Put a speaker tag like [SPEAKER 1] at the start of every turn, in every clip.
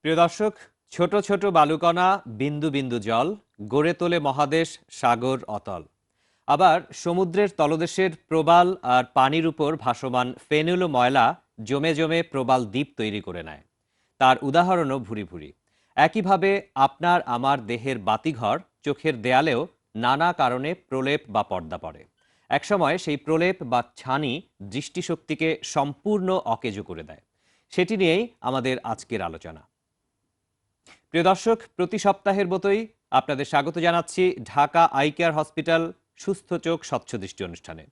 [SPEAKER 1] প্রিয় দর্শক, ছোট ছোট বালুকণা, বিন্দু বিন্দু জল গড়ে তোলে মহাদেশ, সাগর, অতল। আবার সমুদ্রের তলদেশের প্রবাল আর পানির উপর ভাসমান ফেনুল ও ময়লা জমে জমে প্রবাল দ্বীপ তৈরি করে নেয়। তার উদাহরণও ভুরি ভুরি। একইভাবে আপনার আমার দেহের বাতিঘর, চোখের দেয়ালেও নানা কারণে প্রলেপ বা পর্দা পড়ে। একসময় সেই প্রলেপ বা ছানি দৃষ্টিশক্তিকে সম্পূর্ণ অকেজো করে দেয়। সেটি নিয়েই আমাদের আজকের আলোচনা। প্রিয় দর্শক, প্রতি সপ্তাহের মতোই আপনাদের স্বাগত জানাচ্ছি ঢাকা আই কেয়ার হসপিটাল সুস্থ চোখ স্বচ্ছ দৃষ্টি অনুষ্ঠানে।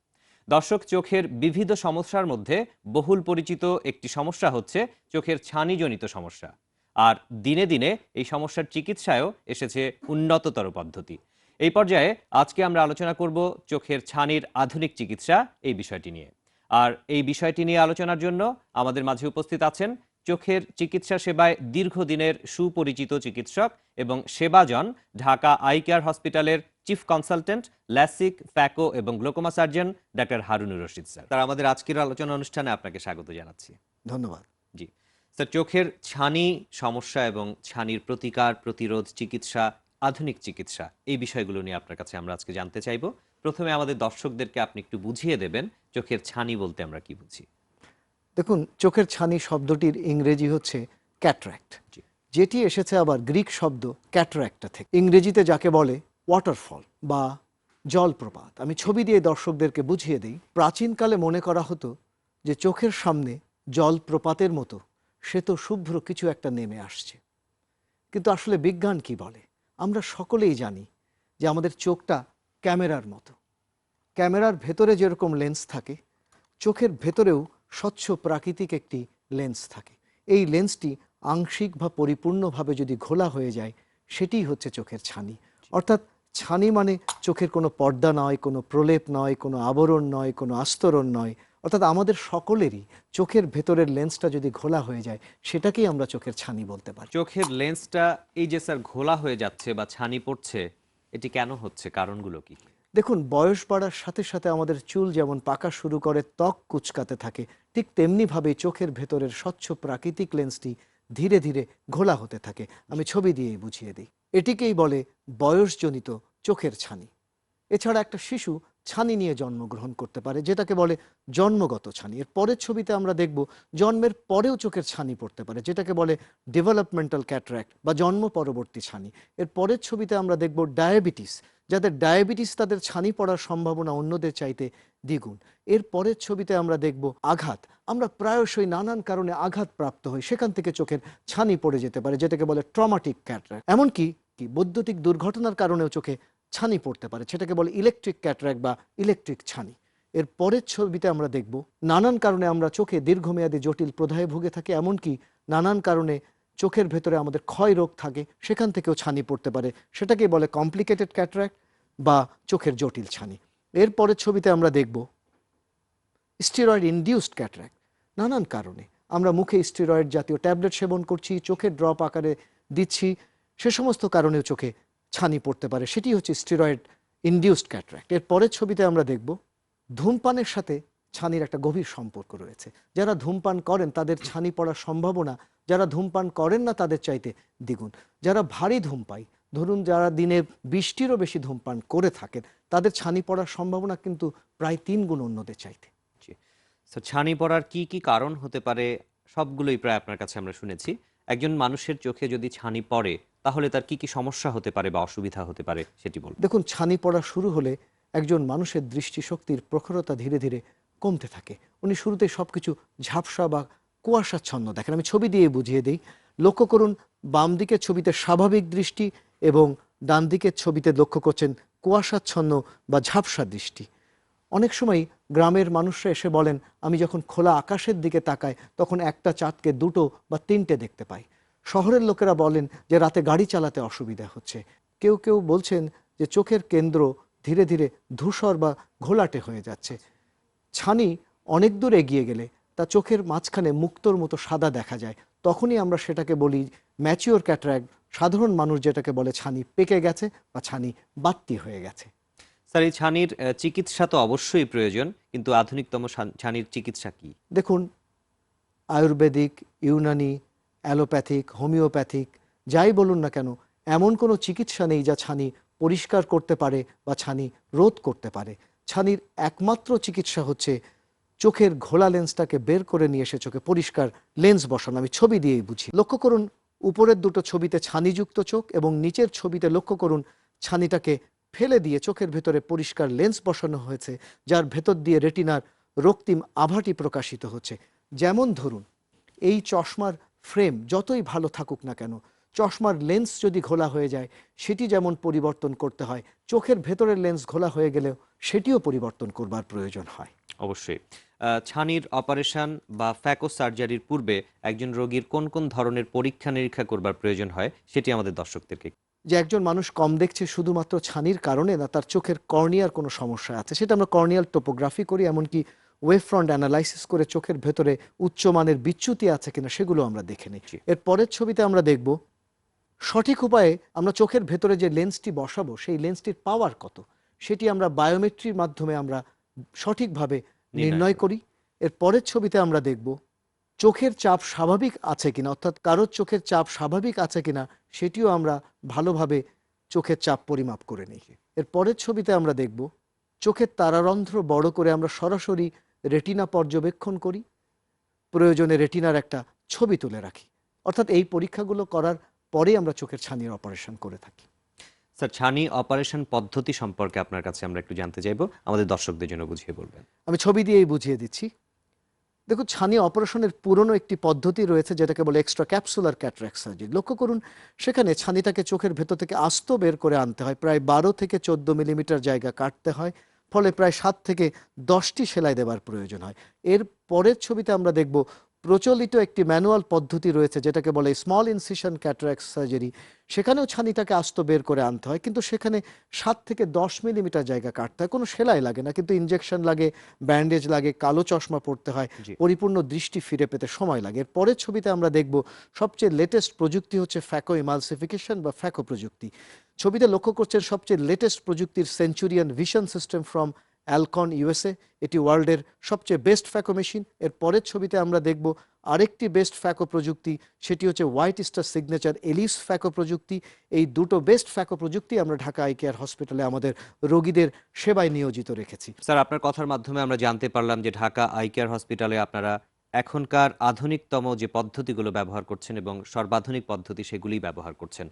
[SPEAKER 1] দর্শক, চোখের বিবিধ সমস্যার মধ্যে বহুল পরিচিত একটি সমস্যা হচ্ছে চোখের ছানিজনিত সমস্যা। আর দিনে দিনে এই সমস্যার চিকিৎসায়ও এসেছে উন্নততর পদ্ধতি। এই পর্যায়ে আজকে আমরা আলোচনা করব চোখের ছানির আধুনিক চিকিৎসা এই বিষয়টি নিয়ে। আর এই বিষয়টি নিয়ে আলোচনার জন্য আমাদের মাঝে উপস্থিত আছেন চোখের চিকিৎসা সেবায় দীর্ঘদিনের সুপরিচিত চিকিৎসক এবং সেবাজন, ঢাকা আই কেয়ার হসপিটালের চিফ কনসালটেন্ট, ল্যাসিক, ফ্যাকো এবং glaucoma surgeon doctor Harunur Rashid sir. তার আমাদের আজকের আলোচনা অনুষ্ঠানে আপনাকে স্বাগত জানাচ্ছি।
[SPEAKER 2] ধন্যবাদ।
[SPEAKER 1] জি স্যার, চোখের ছানি সমস্যা এবং ছানির প্রতিকার, প্রতিরোধ, চিকিৎসা, আধুনিক চিকিৎসা, এই বিষয়গুলো নিয়ে আপনার কাছে আমরা আজকে জানতে চাইব। প্রথমে আমাদের দর্শকদেরকে আপনি একটু বুঝিয়ে দেবেন চোখের ছানি বলতে আমরা কি বুঝি।
[SPEAKER 2] দেখুন, চোখের ছানি শব্দটির ইংরেজি হচ্ছে ক্যাটরাক্ট,
[SPEAKER 1] জি।
[SPEAKER 2] যেটি এসেছে আবার গ্রিক শব্দ ক্যাটারাক্টা থেকে। ইংরেজিতে যাকে বলে ওয়াটারফল বা জলপ্রপাত। আমি ছবি দিয়ে দর্শকদেরকে বুঝিয়ে দিই। প্রাচীনকালে মনে করা হতো যে চোখের সামনে জলপ্রপাতের মতো শ্বেত শুভ্র কিছু একটা নেমে আসছে। কিন্তু আসলে বিজ্ঞান কি বলে? আমরা সকলেই জানি যে আমাদের চোখটা ক্যামেরার মতো। ক্যামেরার ভেতরে যেরকম লেন্স থাকে, চোখের ভেতরেও স্বচ্ছ প্রাকৃতিক একটি লেন্স থাকে। এই লেন্সটি আংশিক বা পরিপূর্ণভাবে যদি ঘোলা হয়ে যায়, সেটিই হচ্ছে চোখের ছানি। অর্থাৎ ছানি মানে চোখের কোনো পর্দা নয়, কোনো প্রলেপ নয়, কোনো আবরণ নয়, কোনো আস্তরণ নয়। অর্থাৎ আমাদের সকলেরই চোখের ভেতরের লেন্সটা যদি ঘোলা হয়ে যায়, সেটাকেই আমরা চোখের ছানি বলতে পারি।
[SPEAKER 1] চোখের লেন্সটা এই যে স্যার ঘোলা হয়ে যাচ্ছে বা ছানি পড়ছে, এটি কেন হচ্ছে, কারণগুলো কি কি?
[SPEAKER 2] দেখুন, বয়স বাড়ার সাথে সাথে আমাদের চুল যেমন পাকা শুরু করে, ত্বক কুঁচকাতে থাকে, ঠিক তেমনিভাবেই চোখের ভেতরের স্বচ্ছ প্রাকৃতিক লেন্সটি ধীরে ধীরে ঘোলা হতে থাকে। আমি ছবি দিয়েই বুঝিয়ে দিই। এটিকেই বলে বয়সজনিত চোখের ছানি। এছাড়া একটা শিশু ছানি নিয়ে জন্মগ্রহণ করতে পারে, যেটাকে বলে জন্মগত ছানি। এর পরের ছবিতে আমরা দেখব জন্মের পরেও চোখের ছানি পড়তে পারে, যেটাকে বলে ডেভেলপমেন্টাল ক্যাটারাক্ট বা জন্ম পরবর্তী ছানি। এর পরের ছবিতে আমরা দেখব ডায়াবেটিস। যাদের ডায়াবেটিস, তাদের ছানি পড়ার সম্ভাবনা অন্যদের চাইতে দ্বিগুণ। এর পরের ছবিতে আমরা দেখব আঘাত। আমরা প্রায়শই নানান কারণে আঘাতপ্রাপ্ত হই, সেখান থেকে চোখের ছানি পড়ে যেতে পারে, যেটাকে বলে ট্রমাটিক ক্যাটারাক্ট। এমনকি বৈদ্যুতিক দুর্ঘটনার কারণেও চোখে ছানি পড়তে পারে, সেটাকে বলে ইলেকট্রিক ক্যাটারাক্ট বা ইলেকট্রিক ছানি। এর পরের ছবিতে আমরা দেখব নানান কারণে আমরা চোখে দীর্ঘমেয়াদী জটিল প্রদাহে ভুগে থাকি, এমনকি নানান কারণে চোখের ভেতরে আমাদের ক্ষয় রোগ থাকে, সেখান থেকেও ছানি পড়তে পারে, সেটাকে বলে কমপ্লিকেটেড ক্যাটারাক্ট বা চোখের জটিল ছানি। এর পরের ছবিতে আমরা দেখব স্টেরয়েড ইনডিউসড ক্যাটারাক্ট। নানান কারণে আমরা মুখে স্টেরয়েড জাতীয় ট্যাবলেট সেবন করছি, চোখের ড্রপ আকারে দিচ্ছি, সে সমস্ত কারণেও চোখে ছানি পড়তে পারে, সেটি হচ্ছে স্টেরয়েড ইনডিউসড ক্যাটারাক্ট। এর পরের ছবিতে আমরা দেখব ধূমপানের সাথে ছানির একটা গভীর সম্পর্ক রয়েছে। যারা ধূমপান করেন তাদের ছানি পড়ার সম্ভাবনা যারা ধূমপান করেন না তাদের চাইতে দ্বিগুণ। যারা ভারী ধূমপাই, ধরুন যারা দিনে 20টিরও বেশি ধূমপান করে থাকেন, তাদের ছানি পড়ার সম্ভাবনা কিন্তু প্রায় 3 গুণ অন্যদের চাইতে।
[SPEAKER 1] জি। স্যার, ছানি পড়ার কি কি কারণ হতে পারে? সবগুলোই প্রায় আপনার কাছে আমরা শুনেছি। একজন মানুষের চোখে যদি ছানি পড়ে, তাহলে তার কি কি সমস্যা হতে পারে বা অসুবিধা হতে পারে সেটি বলুন।
[SPEAKER 2] দেখুন, ছানি পড়া শুরু হলে একজন মানুষের দৃষ্টিশক্তির প্রখরতা ধীরে ধীরে কমতে থাকে। উনি শুরুতে সব কিছু ঝাপসা বা কুয়াশাচ্ছন্ন দেখেন। আমি ছবি দিয়ে বুঝিয়ে দিই। লক্ষ্য করুন, বাম দিকের ছবিতে স্বাভাবিক দৃষ্টি এবং ডান দিকের ছবিতে লক্ষ্য করছেন কুয়াশাচ্ছন্ন বা ঝাপসা দৃষ্টি। অনেক সময় গ্রামের মানুষরা এসে বলেন, আমি যখন খোলা আকাশের দিকে তাকাই তখন একটা চাঁদকে 2টো বা 3টে দেখতে পাই। শহরের লোকেরা বলেন যে রাতে গাড়ি চালাতে অসুবিধা হচ্ছে। কেউ কেউ বলছেন যে চোখের কেন্দ্র ধীরে ধীরে ধূসর বা ঘোলাটে হয়ে যাচ্ছে। ছানি অনেক দূর এগিয়ে গেলে তা চোখের মাঝখানে মুক্তোর মতো সাদা দেখা যায়। তখনই আমরা সেটাকে বলি ম্যাচিওর ক্যাটারাক্ট। সাধারণ মানুষ যেটাকে বলে ছানি পেকে গেছে বা ছানি বাড়তি হয়ে গেছে।
[SPEAKER 1] স্যার, এই ছানির চিকিৎসা তো অবশ্যই প্রয়োজন, কিন্তু আধুনিকতম ছানির চিকিৎসা কি?
[SPEAKER 2] দেখুন, আয়ুর্বেদিক, ইউনানি, অ্যালোপ্যাথিক, হোমিওপ্যাথিক, যাই বলুন না কেন, এমন কোনো চিকিৎসা নেই যা ছানি পরিষ্কার করতে পারে বা ছানি রোধ করতে পারে। ছানির একমাত্র চিকিৎসা হচ্ছে চোখের ঘোলা লেন্সটাকে বের করে নিয়ে এসে চোখে পরিষ্কার লেন্স বসানো। আমি ছবি দিয়েই বুঝি। লক্ষ্য করুন, উপরের দুটো ছবিতে ছানিযুক্ত চোখ এবং নিচের ছবিতে লক্ষ্য করুন ছানিটাকে ফেলে দিয়ে চোখের ভেতরে পরিষ্কার লেন্স বসানো হয়েছে, যার ভেতর দিয়ে রেটিনার রক্তিম আভাটি প্রকাশিত হচ্ছে। যেমন ধরুন, এই চশমার ফ্রেম যতই ভালো থাকুক না কেন, চশমার লেন্স যদি ঘোলা হয়ে যায় সেটি যেমন পরিবর্তন করতে হয়, চোখের ভেতরের লেন্স ঘোলা হয়ে গেলেও সেটিও পরিবর্তন করবার প্রয়োজন হয়।
[SPEAKER 1] অবশ্যই। ছানির অপারেশন বা ফ্যাকো সার্জারির পূর্বে একজন রোগীর কোন কোন ধরনের পরীক্ষা নিরীক্ষা করবার প্রয়োজন হয় সেটি আমাদের দর্শকদেরকে।
[SPEAKER 2] যে একজন মানুষ কম দেখছে শুধুমাত্র ছানির কারণে না, তার চোখের কর্নিয়ার কোনো সমস্যা আছে, সেটা আমরা কর্নিয়াল টোপোগ্রাফি করি, এমনকি ওয়েভ ফ্রন্ট অ্যানালাইসিস করে চোখের ভেতরে উচ্চমানের বিচ্যুতি আছে কিনা সেগুলো আমরা দেখে নিই।
[SPEAKER 1] জি।
[SPEAKER 2] এর পরের ছবিতে আমরা দেখব সঠিক উপায়ে আমরা চোখের ভেতরে যে লেন্সটি বসাবো সেই লেন্সটির পাওয়ার কত, সেটি আমরা বায়োমেট্রির মাধ্যমে আমরা সঠিকভাবে নির্ণয় করি। এর পরের ছবিতে আমরা দেখব চোখের চাপ স্বাভাবিক আছে কিনা, অর্থাৎ কারোর চোখের চাপ স্বাভাবিক আছে কিনা সেটিও আমরা ভালোভাবে চোখের চাপ পরিমাপ করে নিই। এর পরের ছবিতে আমরা দেখব চোখের তারারন্ধ্র বড় করে আমরা সরাসরি রেটিনা পর্যবেক্ষণ করি, প্রয়োজনে রেটিনার একটা ছবি তুলে রাখি। অর্থাৎ এই পরীক্ষাগুলো করার পরেই আমরা চোখের ছানির অপারেশন করে থাকি।
[SPEAKER 1] স্যার, ছানি অপারেশন পদ্ধতি সম্পর্কে আপনার কাছে আমরা একটু জানতে চাইবো, আমাদের দর্শকদের জন্য বুঝিয়ে বলবেন।
[SPEAKER 2] আমি ছবি দিয়েই বুঝিয়ে দিচ্ছি। দেখুন, ছানি অপারেশনের পুরনো একটি পদ্ধতি রয়েছে যেটাকে বলে এক্সট্রা ক্যাপসুলার ক্যাটারাক্ট সার্জারি। লক্ষ্য করুন, সেখানে ছানিটাকে চোখের ভেতর থেকে আস্ত বের করে আনতে হয়, প্রায় 12 থেকে 14 মিলিমিটার জায়গা কাটতে হয়, ফলে প্রায় 7 থেকে 10টি সেলাই দেবার প্রয়োজন হয়। এর পরের ছবিতে আমরা দেখব প্রচলিত একটি ম্যানুয়াল পদ্ধতি রয়েছে যেটাকে বলে স্মল ইনসিশন ক্যাটারাক্ট সার্জারি। সেখানেও ছানিটাকে আস্ত বের করে আনতে হয়, কিন্তু সেখানে 7 থেকে 10 মিলিমিটার জায়গা কাটতে হয়। কোনো সেলাই লাগে না, কিন্তু ইনজেকশন লাগে, ব্যান্ডেজ লাগে, কালো চশমা পড়তে হয়,
[SPEAKER 1] জি।
[SPEAKER 2] পরিপূর্ণ দৃষ্টি ফিরে পেতে সময় লাগে। এর পরের ছবিতে আমরা দেখব সবচেয়ে লেটেস্ট প্রযুক্তি হচ্ছে ফ্যাকো ইমালসিফিকেশন বা ফ্যাকো প্রযুক্তি। ছবিতে লক্ষ্য করছেন সবচেয়ে লেটেস্ট প্রযুক্তির centurion vision system from Alcon USA. এটি ওয়ার্ল্ডের সবচেয়ে বেস্ট ফ্যাকো মেশিন। এর পরের ছবিতে আমরা দেখব আরেকটি বেস্ট ফ্যাকো প্রযুক্তি, সেটি হচ্ছে White Star Signature Ellips phaco প্রযুক্তি। এই দুটো বেস্ট ফ্যাকো প্রযুক্তি আমরা ঢাকা আই কেয়ার হসপিটালে আমাদের রোগীদের সেবায় নিয়োজিত রেখেছি।
[SPEAKER 1] স্যার, আপনার কথার মাধ্যমে আমরা জানতে পারলাম যে ঢাকা আই কেয়ার হসপিটালে আপনারা এখনকার আধুনিকতম যে পদ্ধতিগুলো ব্যবহার করছেন এবং সর্বাধুনিক পদ্ধতি সেগুলি ব্যবহার করছেন।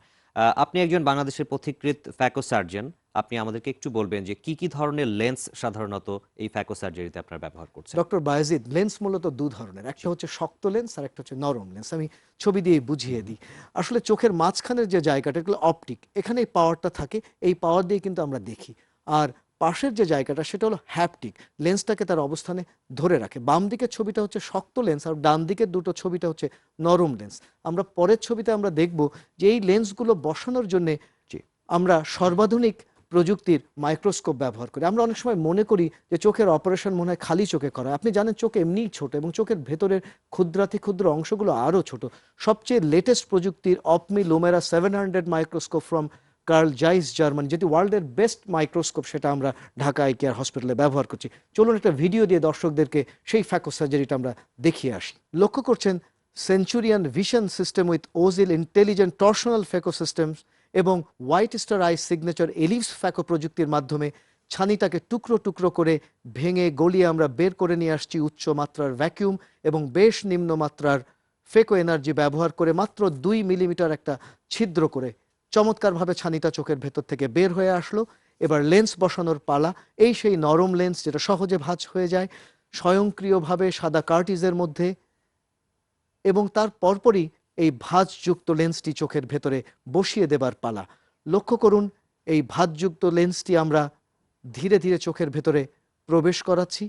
[SPEAKER 1] আপনি একজন বাংলাদেশের পথিকৃৎ ফ্যাকো সার্জন। আপনি আমাদেরকে একটু বলবেন যে কি কি ধরনের লেন্স সাধারণত এই ফ্যাকো সার্জারিতে আপনারা ব্যবহার করছেন।
[SPEAKER 2] ডক্টর বায়েজিদ, লেন্স মূলত দু ধরনের, একটা হচ্ছে শক্ত লেন্স আর একটা হচ্ছে নরম লেন্স। আমি ছবি দিয়ে বুঝিয়ে দিই। আসলে চোখের মাঝখানের যে জায়গাটা, এগুলো অপটিক, এখানে এই পাওয়ারটা থাকে, এই পাওয়ার দিয়ে কিন্তু আমরা দেখি। আর পাশের যে জায়গাটা সেটা হলো হ্যাপটিক, লেন্সটাকে তার অবস্থানে ধরে রাখে। বাম দিকের ছবিটা হচ্ছে শক্ত লেন্স আর ডান দিকের দুটো ছবিটা হচ্ছে নরম লেন্স। আমরা পরের ছবিতে আমরা দেখব যে এই লেন্সগুলো বসানোর জন্যে
[SPEAKER 1] জি।
[SPEAKER 2] আমরা সর্বাধুনিক প্রযুক্তির মাইক্রোস্কোপ ব্যবহার করি। আমরা অনেক সময় মনে করি যে চোখের অপারেশন মনে হয় খালি চোখে করা। আপনি জানেন চোখ এমনিই ছোট এবং চোখের ভেতরের ক্ষুদ্রাতি ক্ষুদ্র অংশগুলো আরও ছোট। সবচেয়ে লেটেস্ট প্রযুক্তির OPMI Lumera 700 microscope from Carl Zeiss Germany, যেটি ওয়ার্ল্ডের বেস্ট মাইক্রোস্কোপ, সেটা আমরা ঢাকা আই কেয়ার হসপিটালে ব্যবহার করছি। চলুন একটা ভিডিও দিয়ে দর্শকদেরকে সেই ফ্যাকো সার্জারিটা আমরা দেখিয়ে আসি। লক্ষ্য করছেন Centurion vision system with Ozil intelligent torsional phaco systems এবং white star eye signature ellipse phaco প্রযুক্তির মাধ্যমে ছানিটাকে টুকরো টুকরো করে ভেঙে গলিয়ে আমরা বের করে নিয়ে আসছি উচ্চ মাত্রার ভ্যাকিউম এবং বেশ নিম্নমাত্রার ফেকো এনার্জি ব্যবহার করে মাত্র 2 মিলিমিটার একটা ছিদ্র করে চমৎকারভাবে ছানিটা চোখের ভেতর থেকে বের হয়ে আসলো। এবার লেন্স বসানোর পালা। এই সেই নরম লেন্স যেটা সহজে ভাঁজ হয়ে যায়, স্বয়ংক্রিয়ভাবে সাদা কার্টিজের মধ্যে, এবং তার পরপরই এই ভাঁজযুক্ত লেন্সটি চোখের ভেতরে বসিয়ে দেবার পালা। লক্ষ্য করুন, এই ভাঁজযুক্ত লেন্সটি আমরা ধীরে ধীরে চোখের ভেতরে প্রবেশ করাচ্ছি।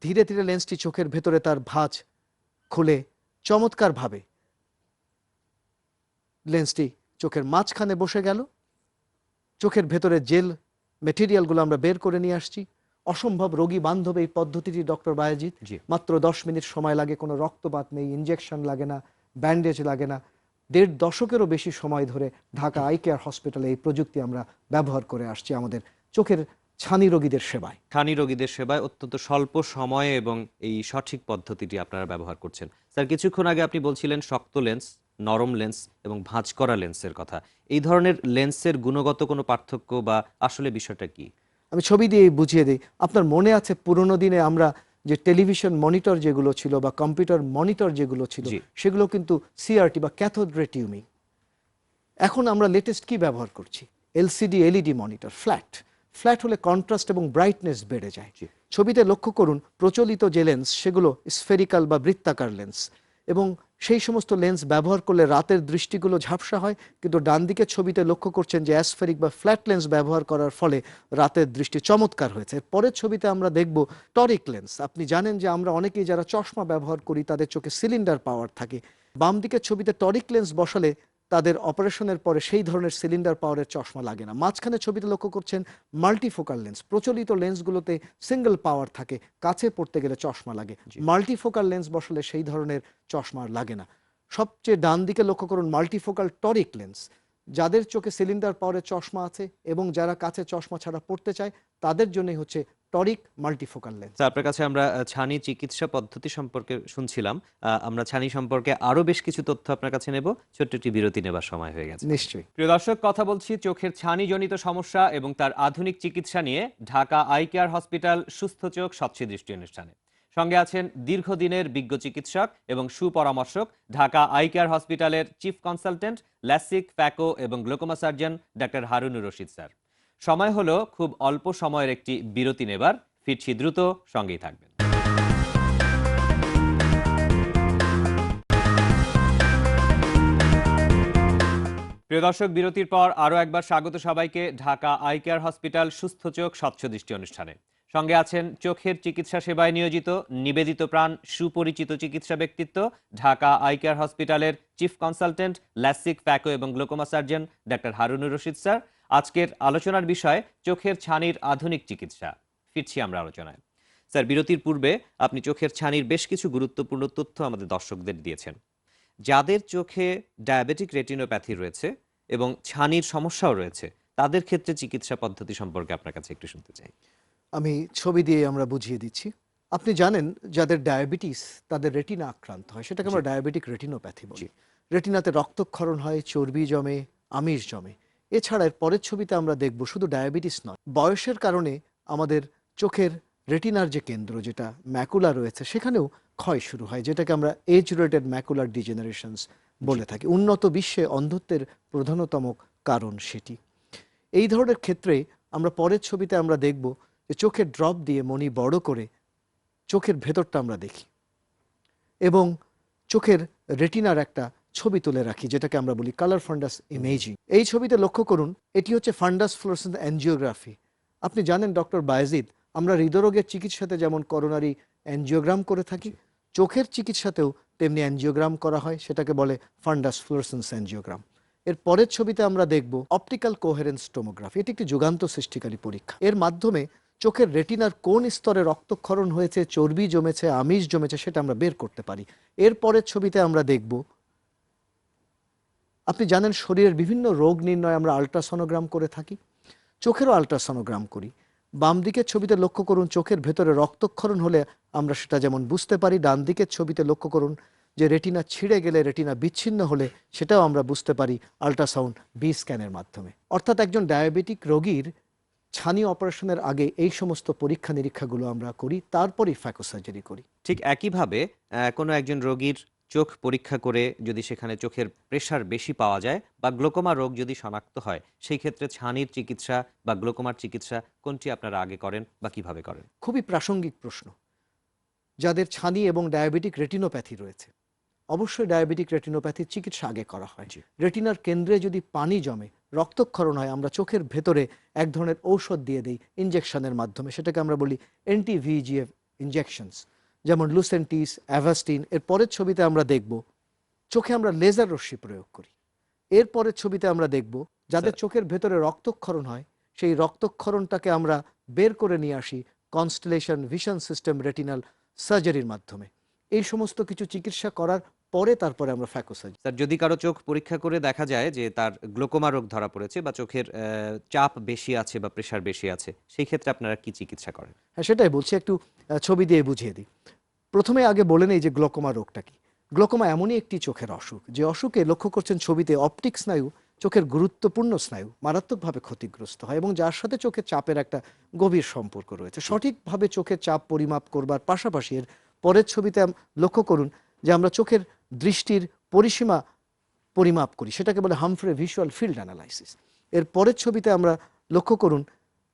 [SPEAKER 2] ধীরে ধীরে লেন্সটি চোখের ভেতরে তার ভাঁজ খুলে চমৎকারভাবে লেন্সটি চোখের মাঝখানে বসে গেল। চোখের ভেতরে জেল মেটেরিয়ালগুলো আমরা বের করে নিয়ে আসছি। অসম্ভব রোগী বান্ধব এই পদ্ধতিটি ডক্টর বায়েজিৎ।
[SPEAKER 1] জি।
[SPEAKER 2] মাত্র 10 মিনিট সময় লাগে, কোনো রক্তপাত নেই, ইনজেকশন লাগে না, ব্যান্ডেজ লাগে না। 1.5 দশকেরও বেশি সময় ধরে ঢাকা আই কেয়ার হসপিটালে এই প্রযুক্তি আমরা ব্যবহার করে আসছি আমাদের চোখের ছানি রোগীদের সেবায়।
[SPEAKER 1] ছানি রোগীদের সেবায় অত্যন্ত স্বল্প সময়ে এবং এই সঠিক পদ্ধতিটি আপনারা ব্যবহার করছেন। স্যার, কিছুক্ষণ আগে আপনি বলছিলেন শক্ত লেন্স, নরম লেন্স এবং ভাঁজ করা লেন্সের কথা। এই ধরনের লেন্সের গুণগত কোনো পার্থক্য বা আসলে বিষয়টা কি?
[SPEAKER 2] আমি ছবি দিয়ে বুঝিয়ে দিই। আপনার মনে আছে পুরোনো দিনে আমরা যে টেলিভিশন মনিটর যেগুলো ছিল বা কম্পিউটার মনিটর যেগুলো ছিল,
[SPEAKER 1] জি।
[SPEAKER 2] সেগুলো কিন্তু সিআরটি বা ক্যাথোড রে টিউবিং। এখন আমরা লেটেস্ট কি ব্যবহার করছি? LCD LED monitor, flat. Flat হলে কন্ট্রাস্ট এবং ব্রাইটনেস বেড়ে যায়।
[SPEAKER 1] জি।
[SPEAKER 2] ছবিতে লক্ষ্য করুন, প্রচলিত যে লেন্স সেগুলো স্ফেরিক্যাল বা বৃত্তাকার লেন্স, এবং সেই সমস্ত লেন্স ব্যবহার করলে রাতের দৃষ্টিগুলো ঝাপসা হয়। কিন্তু ডান দিকের ছবিতে লক্ষ্য করছেন যে অ্যাসফেরিক বা ফ্ল্যাট লেন্স ব্যবহার করার ফলে রাতের দৃষ্টি চমৎকার হয়েছে। পরের ছবিতে আমরা দেখব টরিক লেন্স। আপনি জানেন যে আমরা অনেকেই যারা চশমা ব্যবহার করি তাদের চোখে সিলিন্ডার পাওয়ার থাকে। বাম দিকের ছবিতে টরিক লেন্স বসালে তাদের অপারেশনের পরে সেই ধরনের সিলিন্ডার পাওয়ারের চশমা লাগে না। মাঝখানে ছবিতে লক্ষ্য করছেন মাল্টিফোকাল লেন্স। প্রচলিত লেন্সগুলোতে সিঙ্গেল পাওয়ার থাকে, কাছে পড়তে গেলে চশমা লাগে।
[SPEAKER 1] জি।
[SPEAKER 2] মাল্টিফোকাল লেন্স বসালে সেই ধরনের চশমা আর লাগে না। সবচেয়ে ডান দিকে লক্ষ্য করুন মাল্টিফোকাল টরিক লেন্স। যাদের চোখে সিলিন্ডার পাওয়ারের চশমা আছে এবং যারা কাছে চশমা ছাড়া পড়তে চায় তাদের জন্যই হচ্ছে টরিক মাল্টিফোকাল লেন্স।
[SPEAKER 1] স্যার, আপনার কাছে আমরা ছানি চিকিৎসা পদ্ধতি সম্পর্কে শুনছিলাম। আমরা ছানি সম্পর্কে আরো বেশ কিছু তথ্য আপনার কাছে নেব। ছোট্ট একটি বিরতি নেবার সময় হয়ে গেছে।
[SPEAKER 2] নিশ্চয়ই।
[SPEAKER 1] প্রিয় দর্শক, কথা বলছি চোখের ছানিজনিত সমস্যা এবং তার আধুনিক চিকিৎসা নিয়ে ঢাকা আই কেয়ার হসপিটাল সুস্থ চোখ স্বচ্ছ দৃষ্টি অনুষ্ঠানে। সঙ্গে আছেন দীর্ঘদিনের বিজ্ঞ চিকিৎসক এবং সুপরামর্শক ঢাকা আই কেয়ার হসপিটালের চিফ কনসালটেন্ট, ল্যাসিক, ফ্যাকো এবং glaucoma surgeon doctor Harunur Rashid sir. সময় হলো খুব অল্প সময়ের একটি বিরতি নেবার। ফিরছি দ্রুত, সঙ্গেই থাকবেন। প্রিয় দর্শক, বিরতির পর আরও একবার স্বাগত সবাইকে ঢাকা আই কেয়ার হসপিটাল সুস্থ চোখ স্বচ্ছ দৃষ্টি অনুষ্ঠানে। সঙ্গে আছেন চোখের চিকিৎসা সেবায় নিয়োজিত নিবেদিত প্রাণ সুপরিচিত চিকিৎসা ব্যক্তিত্ব ঢাকা আই কেয়ার হসপিটালের চিফ কনসালটেন্ট, ল্যাসিক, ফ্যাকো এবং glaucoma surgeon doctor Harunur Rashid sir. আজকের আলোচনার বিষয় চোখের ছানির আধুনিক চিকিৎসা। ফিরছি আমরা আলোচনায়। স্যার, বিরতির পূর্বে আপনি চোখের ছানির বেশ কিছু গুরুত্বপূর্ণ তথ্য আমাদের দর্শকদের দিয়েছেন। যাদের চোখে ডায়াবেটিক রেটিনোপ্যাথি রয়েছে এবং ছানির সমস্যাও রয়েছে, তাদের ক্ষেত্রে চিকিৎসা পদ্ধতি সম্পর্কে আপনার কাছে একটু শুনতে চাই।
[SPEAKER 2] আমি ছবি দিয়ে আমরা বুঝিয়ে দিচ্ছি। আপনি জানেন যাদের ডায়াবেটিস তাদের রেটিনা আক্রান্ত হয়, সেটাকে আমরা
[SPEAKER 1] জি।
[SPEAKER 2] ডায়াবেটিক রেটিনোপ্যাথি বলি।
[SPEAKER 1] জি।
[SPEAKER 2] রেটিনাতে রক্তক্ষরণ হয়, চর্বি জমে, আমিষ জমে। এছাড়া এর পরের ছবিতে আমরা দেখব শুধু ডায়াবেটিস নয়, বয়সের কারণে আমাদের চোখের রেটিনার যে কেন্দ্র যেটা ম্যাকুলা রয়েছে সেখানেও ক্ষয় শুরু হয়, যেটাকে আমরা এজ রিলেটেড ম্যাকুলার ডিজেনারেশনস বলে থাকি। উন্নত বিশ্বে অন্ধত্বের প্রধানতম কারণ সেটি। এই ধরনের ক্ষেত্রে আমরা পরের ছবিতে আমরা দেখব যে চোখের ড্রপ দিয়ে মনি বড় করে চোখের ভেতরটা আমরা দেখি এবং চোখের রেটিনার একটা ছবি তুলে রাখি, যেটাকে আমরা বলি কালার ফান্ডাস ইমেজিং। এই ছবিতে লক্ষ্য করুন, এটি হচ্ছে ফান্ডাস ফ্লোরেসেন্স অ্যাঞ্জিওগ্রাফি। আপনি জানেন ডক্টর বায়েজিদ, আমরা হৃদরোগের চিকিৎসাতে যেমন করোনারি অ্যাঞ্জিওগ্রাম করে থাকি, চোখের চিকিৎসাতেও তেমনি অ্যাঞ্জিওগ্রাম করা হয়, সেটাকে বলে ফান্ডাস ফ্লোরেসেন্স অ্যাঞ্জিওগ্রাম। এর পরের ছবিতে আমরা দেখব অপটিক্যাল কোহেরেন্স টোমোগ্রাফি। এটি একটি যুগান্ত সৃষ্টিকারী পরীক্ষা। এর মাধ্যমে চোখের রেটিনার কোন স্তরে রক্তক্ষরণ হয়েছে, চর্বি জমেছে, আমিষ জমেছে সেটা আমরা বের করতে পারি। এর পরের ছবিতে আমরা দেখব, আপনি জানেন শরীরের বিভিন্ন রোগ নির্ণয় আমরা আল্ট্রাসনোগ্রাম করে থাকি, চোখেরও আল্ট্রাসনোগ্রাম করি। বাম দিকের ছবিতে লক্ষ্য করুন চোখের ভেতরে রক্তক্ষরণ হলে আমরা সেটা যেমন বুঝতে পারি। ডান দিকের ছবিতে লক্ষ্য করুন যে রেটিনা ছিঁড়ে গেলে, রেটিনা বিচ্ছিন্ন হলে সেটাও আমরা বুঝতে পারি আল্ট্রাসাউন্ড বি স্ক্যানের মাধ্যমে। অর্থাৎ একজন ডায়াবেটিক রোগীর ছানি অপারেশনের আগে এই সমস্ত পরীক্ষা নিরীক্ষাগুলো আমরা করি, তারপরেই ফ্যাকো সার্জারি করি।
[SPEAKER 1] ঠিক একইভাবে কোনো একজন রোগীর চোখ পরীক্ষা করে যদি সেখানে চোখের প্রেশার বেশি পাওয়া যায় বা গ্লোকোমা রোগ যদি শনাক্ত হয়, সেই ক্ষেত্রে ছানির চিকিৎসা বা গ্লোকোমার চিকিৎসা কোনটি আপনারা আগে করেন বা কিভাবে করেন?
[SPEAKER 2] খুবই প্রাসঙ্গিক প্রশ্ন। যাদের ছানি এবং ডায়াবেটিক রেটিনোপ্যাথি রয়েছে, অবশ্যই ডায়াবেটিক রেটিনোপ্যাথির চিকিৎসা আগে করা হয়।
[SPEAKER 1] জি।
[SPEAKER 2] রেটিনার কেন্দ্রে যদি পানি জমে, রক্তক্ষরণ হয়, আমরা চোখের ভেতরে এক ধরনের ঔষধ দিয়ে দিই ইনজেকশনের মাধ্যমে, সেটাকে আমরা বলি অ্যান্টি ভিজিএফ ইনজেকশনস, যেমন লুসেন্টিস, অ্যাভাস্টিন। এর পরের ছবিতে আমরা দেখব চোখে আমরা লেজার রশ্মি প্রয়োগ করি। এর পরের ছবিতে আমরা দেখব যাদের চোখের ভেতরে রক্তক্ষরণ হয়, সেই রক্তক্ষরণটাকে আমরা বের করে নিয়ে আসি কনস্টেলেশন ভিশন সিস্টেম রেটিনাল সার্জারির মাধ্যমে। এই সমস্ত কিছু চিকিৎসা করার পরে তারপরে আমরা ফ্যাকোসার্জারি।
[SPEAKER 1] স্যার, যদি কারো চোখ পরীক্ষা করে দেখা যায় যে তার গ্লোকোমা রোগ ধরা পড়েছে বা চোখের চাপ বেশি আছে বা প্রেসার বেশি আছে, সেই ক্ষেত্রে আপনারা কি চিকিৎসা করেন?
[SPEAKER 2] হ্যাঁ, সেটাই বলছি, একটু ছবি দিয়ে বুঝিয়ে দিই। প্রথমে আগে বলে নেই যে গ্লোকোমা রোগটা কি। গ্লোকোমা এমনই একটি চোখের অসুখ, যে অসুখে লক্ষ্য করছেন ছবিতে অপটিক স্নায়ু, চোখের গুরুত্বপূর্ণ স্নায়ু মারাত্মকভাবে ক্ষতিগ্রস্ত হয় এবং যার সাথে চোখের চাপের একটা গভীর সম্পর্ক রয়েছে। সঠিকভাবে চোখের চাপ পরিমাপ করবার পাশাপাশি এর পরের ছবিতে লক্ষ্য করুন যে আমরা চোখের দৃষ্টির পরিসীমা পরিমাপ করি, সেটাকে বলে হামফ্রে ভিজুয়াল ফিল্ড অ্যানালাইসিস। এর পরের ছবিতে আমরা লক্ষ্য করুন,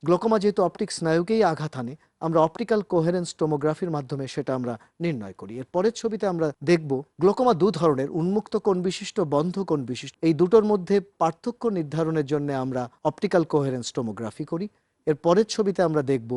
[SPEAKER 2] গ্লোকোমা যেহেতু অপটিক স্নায়ুকেই আঘাত হানে, আমরা অপটিক্যাল কোহেরেন্স টোমোগ্রাফির মাধ্যমে সেটা আমরা নির্ণয় করি। এর পরের ছবিতে আমরা দেখব গ্লোকোমা দু ধরনের, উন্মুক্ত কোণ বিশিষ্ট, বন্ধ কোণ বিশিষ্ট। এই দুটোর মধ্যে পার্থক্য নির্ধারণের জন্য আমরা অপটিক্যাল কোহেরেন্স টোমোগ্রাফি করি। এর পরের ছবিতে আমরা দেখব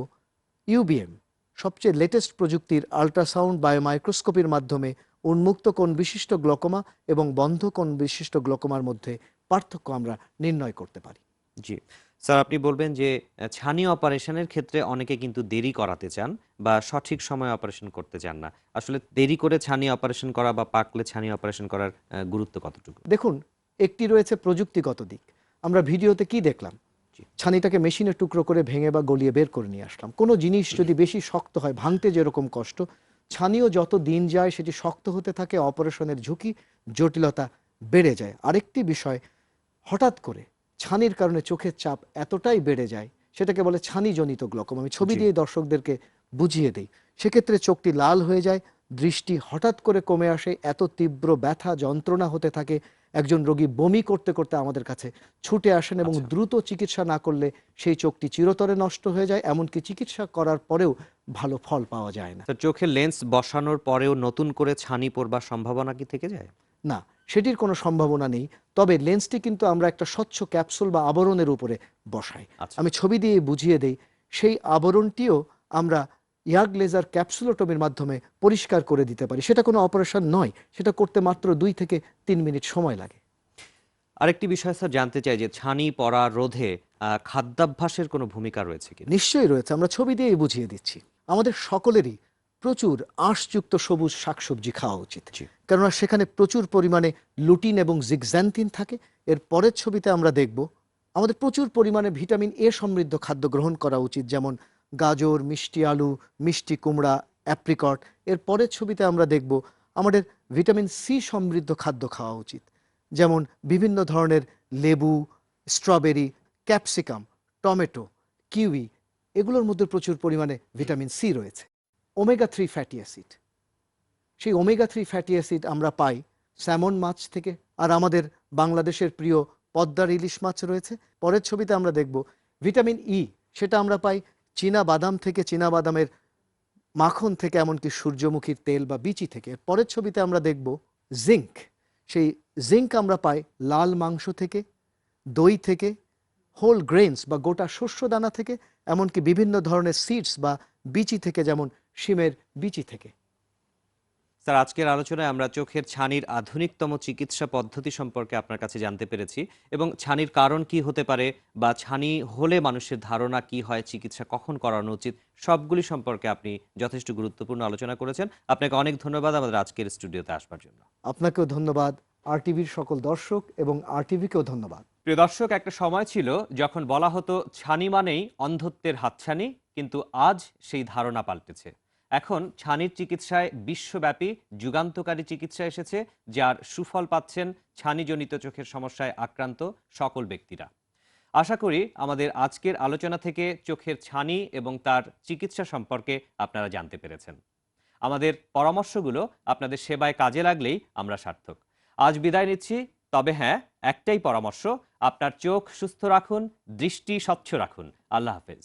[SPEAKER 2] ইউবিএম, সবচেয়ে লেটেস্ট প্রযুক্তির আল্ট্রাসাউন্ড বায়োমাইক্রোস্কোপির মাধ্যমে উন্মুক্ত কোণ বিশিষ্ট গ্লোকোমা এবং বন্ধ কোণ বিশিষ্ট গ্লোকোমার মধ্যে পার্থক্য আমরা নির্ণয় করতে পারি।
[SPEAKER 1] জি। স্যার, আপনি বলবেন যে ছানি অপারেশনের ক্ষেত্রে অনেকে কিন্তু দেরি করাতে চান বা সঠিক সময়ে অপারেশন করতে চান না। আসলে দেরি করে ছানি অপারেশন করা বা পাকলে ছানি অপারেশন করার গুরুত্ব কতটুকু?
[SPEAKER 2] দেখুন, একটি রয়েছে প্রযুক্তিগত দিক। আমরা ভিডিওতে কি দেখলাম?
[SPEAKER 1] জি।
[SPEAKER 2] ছানিটাকে মেশিনে টুকরো করে ভেঙে বা গলিয়ে বের করে নিয়ে আসলাম। কোনো জিনিস যদি বেশি শক্ত হয়, ভাঙতে যেরকম কষ্ট, ছানিও যত দিন যায় সেটি শক্ত হতে থাকে, অপারেশনের ঝুঁকি, জটিলতা বেড়ে যায়। আরেকটি বিষয়, হঠাৎ করে ছানির কারণে চোখের চাপ এতটাই বেড়ে যায়, সেটাকে বলে ছানিজনিত গ্লোকোমা। আমি ছবি
[SPEAKER 1] জি।
[SPEAKER 2] দিয়ে দর্শকদেরকে বুঝিয়ে দিই। সেক্ষেত্রে চোখটি লাল হয়ে যায়, দৃষ্টি হঠাৎ করে কমে আসে, এত তীব্র ব্যথা যন্ত্রণা হতে থাকে, একজন রোগী বমি করতে করতে আমাদের কাছে ছুটে আসেন এবং
[SPEAKER 1] আচ্ছা।
[SPEAKER 2] দ্রুত চিকিৎসা না করলে সেই চোখটি চিরতরে নষ্ট হয়ে যায়। এমনকি চিকিৎসা করার পরেও ভালো ফল পাওয়া যায় না।
[SPEAKER 1] স্যার, চোখের লেন্স বসানোর পরেও নতুন করে ছানি পড়বার সম্ভাবনা কি থেকে যায়?
[SPEAKER 2] না, সেটির কোনো সম্ভাবনা নেই। তবে লেন্সটি কিন্তু আমরা একটা স্বচ্ছ ক্যাপসুল বা আবরণের উপরে বসাই।
[SPEAKER 1] আচ্ছা।
[SPEAKER 2] আমি ছবি দিয়ে বুঝিয়ে দেই, সেই আবরণটিও আমরা ইয়াগ লেজার ক্যাপসুলোটমির মাধ্যমে পরিষ্কার করে দিতে পারি। সেটা কোনো অপারেশন নয়, সেটা করতে মাত্র 2 থেকে 3 মিনিট সময় লাগে।
[SPEAKER 1] আরেকটি বিষয় স্যার জানতে চাই যে ছানি পড়া রোধে খাদ্যাভ্যাসের কোনো ভূমিকা রয়েছে কিনা?
[SPEAKER 2] নিশ্চয়ই রয়েছে, আমরা ছবি দিয়েই বুঝিয়ে দিচ্ছি। আমাদের সকলেরই প্রচুর আঁশযুক্ত সবুজ শাকসবজি খাওয়া উচিত,
[SPEAKER 1] জি।
[SPEAKER 2] কেননা সেখানে প্রচুর পরিমাণে লুটিন এবং জিগজ্যান্থিন থাকে। এর পরের ছবিতে আমরা দেখব আমাদের প্রচুর পরিমাণে ভিটামিন এ সমৃদ্ধ খাদ্য গ্রহণ করা উচিত, যেমন গাজর, মিষ্টি আলু, মিষ্টি কুমড়া, অ্যাপ্রিকট। এর পরের ছবিতে আমরা দেখব আমাদের ভিটামিন সি সমৃদ্ধ খাদ্য খাওয়া উচিত, যেমন বিভিন্ন ধরনের লেবু, স্ট্রবেরি, ক্যাপসিকাম, টমেটো, কিউই, এগুলোর মধ্যে প্রচুর পরিমাণে ভিটামিন সি রয়েছে। ওমেগা 3 ফ্যাটি অ্যাসিড, সেই ওমেগা 3 ফ্যাটি অ্যাসিড আমরা পাই স্যামন মাছ থেকে। আর আমাদের বাংলাদেশের প্রিয় পদ্মার ইলিশ মাছ রয়েছে। পরের ছবিতে আমরা দেখব ভিটামিন ই, সেটা আমরা পাই চীনা বাদাম থেকে, চীনা বাদামের মাখন থেকে, এমনকি সূর্যমুখীর তেল বা বিচি থেকে। পরের ছবিতে আমরা দেখব জিঙ্ক, সেই জিঙ্ক আমরা পাই লাল মাংস থেকে, দই থেকে, হোল গ্রেনস বা গোটা শস্য দানা থেকে, এমনকি বিভিন্ন ধরনের সিডস বা বিচি থেকে, যেমন শিমের বিচি থেকে।
[SPEAKER 1] স্যার, আজকের আলোচনায় আমরা চোখের ছানির আধুনিকতম চিকিৎসা পদ্ধতি সম্পর্কে আপনার কাছে জানতে পেরেছি এবং ছানির কারণ কি হতে পারে বা ছানি হলে মানুষের ধারণা কি হয়, চিকিৎসা কখন করানো উচিত, সবগুলি সম্পর্কে আপনি যথেষ্ট গুরুত্বপূর্ণ আলোচনা করেছেন। আপনাকে অনেক ধন্যবাদ আমাদের আজকের স্টুডিওতে আসবার জন্য।
[SPEAKER 2] আপনাকেও ধন্যবাদ, আরটিভির সকল দর্শক এবং আরটিভিকেও ধন্যবাদ।
[SPEAKER 1] প্রিয় দর্শক, একটা সময় ছিল যখন বলা হতো ছানি মানেই অন্ধত্বের হাতছানি, কিন্তু আজ সেই ধারণা পাল্টেছে। এখন ছানির চিকিৎসায় বিশ্বব্যাপী যুগান্তকারী চিকিৎসা এসেছে, যার সুফল পাচ্ছেন ছানিজনিত চোখের সমস্যায় আক্রান্ত সকল ব্যক্তিরা। আশা করি আমাদের আজকের আলোচনা থেকে চোখের ছানি এবং তার চিকিৎসা সম্পর্কে আপনারা জানতে পেরেছেন। আমাদের পরামর্শগুলো আপনাদের সেবায় কাজে লাগলেই আমরা সার্থক। আজ বিদায় নিচ্ছি, তবে হ্যাঁ, একটাই পরামর্শ, আপনার চোখ সুস্থ রাখুন, দৃষ্টি স্বচ্ছ রাখুন। আল্লাহ হাফেজ।